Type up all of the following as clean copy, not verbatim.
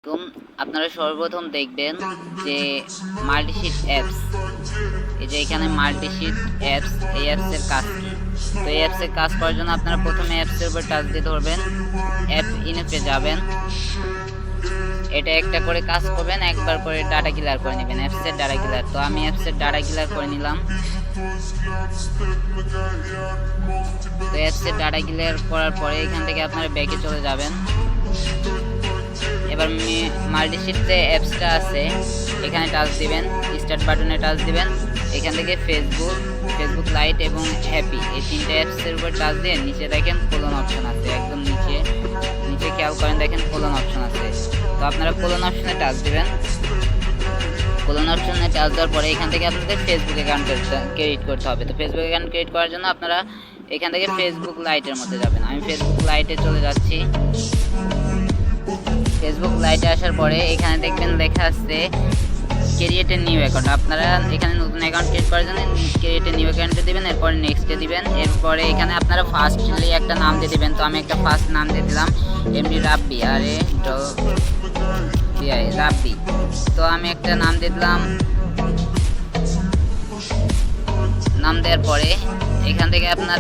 আপনারা সর্বপ্রথম দেখবেন যে মাল্টিশিট অ্যাপস, এই যে এখানে মাল্টিশিট অ্যাপস, এই অ্যাপসের কাজ কি। তো এই অ্যাপসের কাজ করার জন্য আপনারা প্রথমে অ্যাপসের উপর টাচ দিয়ে ধরবেন, অ্যাপ ইনফে যাবেন, এটা একটা করে কাজ করবেন, একবার করে ডাটা ক্লিয়ার করে নেবেন, অ্যাপসের ডাটা ক্লিয়ার। তো আমি অ্যাপসের ডাটা ক্লিয়ার করে নিলাম। তো অ্যাপসের ডাটা ক্লিয়ার করার পরে এখান থেকে আপনারা ব্যাকে চলে যাবেন। এবার মাল্টিশিট যে অ্যাপসটা আছে এখানে টাচ দিবেন, স্টার্ট বাটনে টাচ দিবেন। এখান থেকে ফেসবুক লাইট এবং হ্যাপি এই তিনটে অ্যাপসের উপর টাচ দিয়ে নিচে দেখেন কোলন অপশন আছে, একদম নিচে খেয়াল করেন, দেখেন কোলন অপশন আছে। তো আপনারা কোলন অপশনে টাচ দিবেন। কোলন অপশনে টাচ দেওয়ার পরে এখান থেকে আপনাদের ফেসবুক অ্যাকাউন্ট ক্রিয়েট করতে হবে। তো ফেসবুক অ্যাকাউন্ট ক্রিয়েট করার জন্য আপনারা এখান থেকে ফেসবুক লাইটের মধ্যে যাবেন। আমি ফেসবুক লাইটে চলে যাচ্ছি। ফেসবুক লাইটে আসার পরে এখানে দেখবেন লেখা আছে ক্রিয়েট এ নিউ অ্যাকাউন্ট। আপনারা এখানে নতুন অ্যাকাউন্ট ক্রিয়েট করার জন্য ক্রিয়েট এ নিউ অ্যাকাউন্টে দিবেন, এরপরে নেক্সটে দিবেন। এরপরে এখানে আপনারা ফার্স্টলি একটা নাম দিয়ে দিবেন। তো আমি একটা ফার্স্ট নাম দিয়ে দিলাম এমডি রাব্বি, রাব্বি। তো আমি একটা নাম দিয়ে দিলাম। নাম দেওয়ার পরে এখান থেকে আপনারা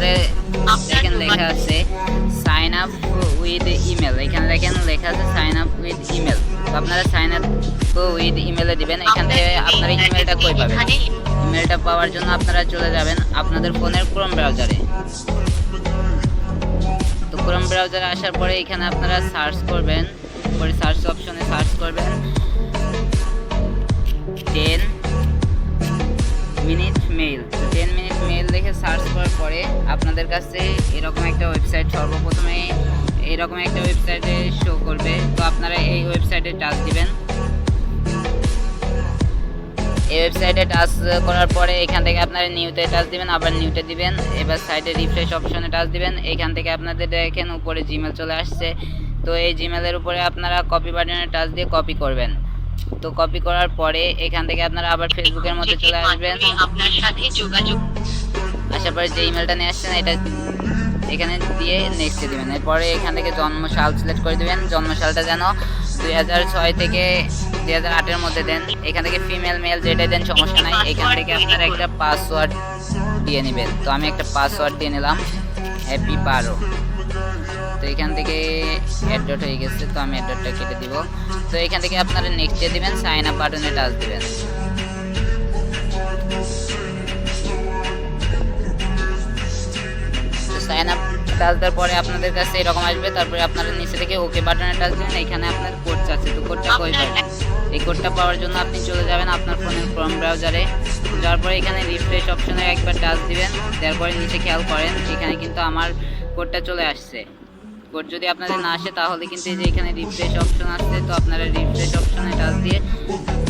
দেখেন লেখা আছে সাইন আপ উইথ ইমেল, এখানে দেখেন লেখা আছে সাইন আপ উইথ ইমেল। তো আপনারা সাইন আপ উইথ ইমেলে দিবেন। এখান থেকে আপনারা ইমেলটা কই পাবেন? ইমেলটা পাওয়ার জন্য আপনারা চলে যাবেন আপনাদের ফোনের ক্রোম ব্রাউজারে। তো ক্রোম ব্রাউজারে আসার পরে এখানে আপনারা সার্চ করবেন, পরে সার্চ অপশনে সার্চ করবেন 10 মিনিট মেইল। 10 মিনিট মেইল দেখে সার্চ করার পরে আপনাদের কাছে এরকম একটা ওয়েবসাইট, সর্বপ্রথমে এরকম একটা ওয়েবসাইটে শো করবে। তো আপনারা এই ওয়েবসাইটে টাচ দিবেন। এই ওয়েবসাইটে টাচ করার পরে এখান থেকে আপনারা নিউতে টাচ দিবেন, আবার নিউতে দিবেন। এবার সাইডে রিফ্রেশ অপশনে টাচ দিবেন। এখান থেকে আপনাদের দেখেন উপরে জিমেল চলে আসছে। তো এই জিমেলের উপরে আপনারা কপি বাটনে টাচ দিয়ে কপি করবেন। তো কপি করার পরে এখান থেকে আপনারা আবার ফেসবুকের মধ্যে চলে আসবেন। আপনার সাথে যোগাযোগ আসার পরে যে ইমেলটা নিয়ে আসছেন এটা এখানে দিয়ে নেক্সটে দিবেন। এরপরে এখান থেকে জন্মসাল সিলেক্ট করে দিবেন। জন্মসালটা যেন 2006 থেকে 2008-এর মধ্যে দেন। এখান থেকে ফিমেল মেল যেটাই দেন সমস্যা নাই। এখান থেকে আপনারা একটা পাসওয়ার্ড দিয়ে নেবেন। তো আমি একটা পাসওয়ার্ড দিয়ে নিলাম হ্যাপি 12। তো এখান থেকে অ্যাড্রট হয়ে গেছে, তো আমি অ্যাড্রটটা কেটে দিব। তো এখান থেকে আপনারা নেক্সটে দিবেন, সাইন আপ বাটনে টাচ দিবেন। সাইন আপ টাচ দেওয়ার পরে আপনাদের কাছে এরকম আসবে। তারপরে আপনারা নিচে থেকে ওকে বাটনে টাচ দিবেন। এখানে আপনার কোড আছে, তো কোডটা কই পাবেন? এই কোডটা পাওয়ার জন্য আপনি চলে যাবেন আপনার ফোনের ক্রোম ব্রাউজারে। যাওয়ার পরে এখানে রিফ্রেশ অপশনে একবার টাচ দিবেন। তারপরে নিচে খেয়াল করেন এখানে কিন্তু আমার কোডটা চলে আসছে। কোড যদি আপনাদের না আসে তাহলে কিন্তু এই যে এখানে রিফ্রেশ অপশন আসছে, তো আপনারা রিফ্রেশ অপশনে টাচ দিয়ে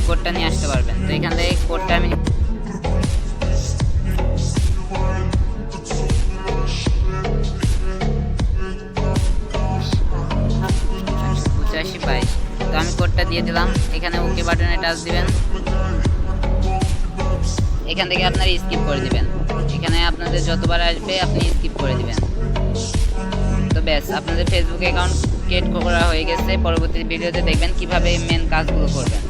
কোডটা নিয়ে আসতে পারবেন। তো এখান থেকে কোডটা আমি 8522। তো আমি কোডটা দিয়ে দিলাম। এখানে ওকে বাটনে টাচ দিবেন। এখান থেকে আপনারা স্কিপ করে দিবেন। এখানে আপনাদের যতবার আসবে আপনি স্কিপ করে দিবেন। তো ব্যাস, আপনাদের ফেসবুক অ্যাকাউন্ট ক্রিয়েট করা হয়ে গেছে। পরবর্তী ভিডিওতে দেখবেন কিভাবে মেন কাজগুলো করবেন।